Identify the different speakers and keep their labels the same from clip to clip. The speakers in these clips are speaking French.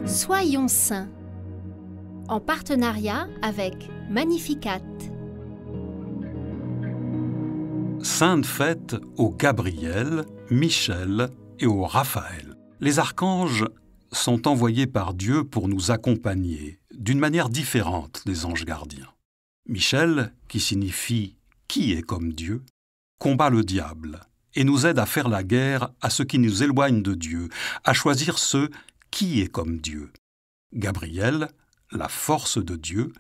Speaker 1: Soyons saints, en partenariat avec Magnificat.
Speaker 2: Sainte fête au Gabriel, Michel et au Raphaël. Les archanges sont envoyés par Dieu pour nous accompagner d'une manière différente des anges gardiens. Michel, qui signifie « qui est comme Dieu », combat le diable et nous aide à faire la guerre à ceux qui nous éloignent de Dieu, à choisir ceux qui est comme Dieu. Gabriel, la force de Dieu,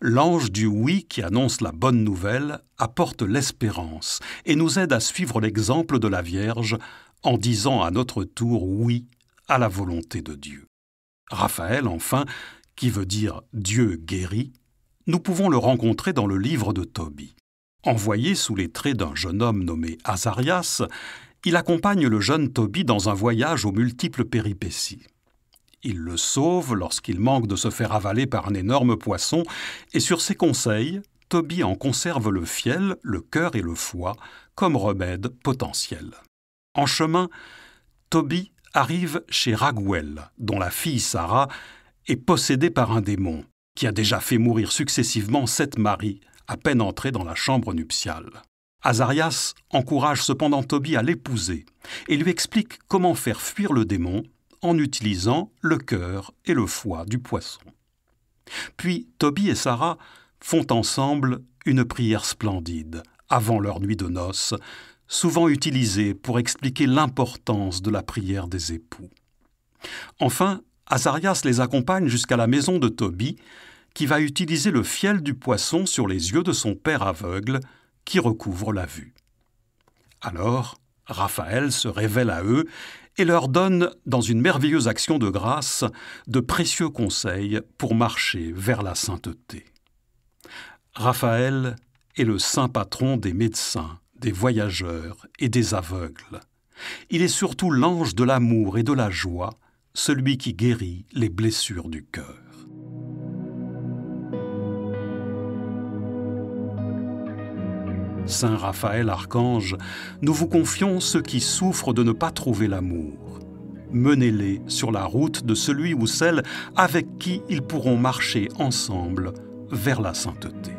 Speaker 2: l'ange du oui qui annonce la bonne nouvelle, apporte l'espérance et nous aide à suivre l'exemple de la Vierge en disant à notre tour oui à la volonté de Dieu. Raphaël, enfin, qui veut dire Dieu guérit, nous pouvons le rencontrer dans le livre de Tobie. Envoyé sous les traits d'un jeune homme nommé Azarias, il accompagne le jeune Tobie dans un voyage aux multiples péripéties. Il le sauve lorsqu'il manque de se faire avaler par un énorme poisson et sur ses conseils, Tobie en conserve le fiel, le cœur et le foie comme remède potentiel. En chemin, Tobie arrive chez Raguel, dont la fille Sarah est possédée par un démon qui a déjà fait mourir successivement 7 maris à peine entrés dans la chambre nuptiale. Azarias encourage cependant Tobie à l'épouser et lui explique comment faire fuir le démon en utilisant le cœur et le foie du poisson. Puis Tobie et Sarah font ensemble une prière splendide avant leur nuit de noces, souvent utilisée pour expliquer l'importance de la prière des époux. Enfin, Azarias les accompagne jusqu'à la maison de Tobie, qui va utiliser le fiel du poisson sur les yeux de son père aveugle, qui recouvre la vue. Alors, Raphaël se révèle à eux et leur donne, dans une merveilleuse action de grâce, de précieux conseils pour marcher vers la sainteté. Raphaël est le saint patron des médecins, des voyageurs et des aveugles. Il est surtout l'ange de l'amour et de la joie, celui qui guérit les blessures du cœur. Saint Raphaël Archange, nous vous confions ceux qui souffrent de ne pas trouver l'amour. Menez-les sur la route de celui ou celle avec qui ils pourront marcher ensemble vers la sainteté.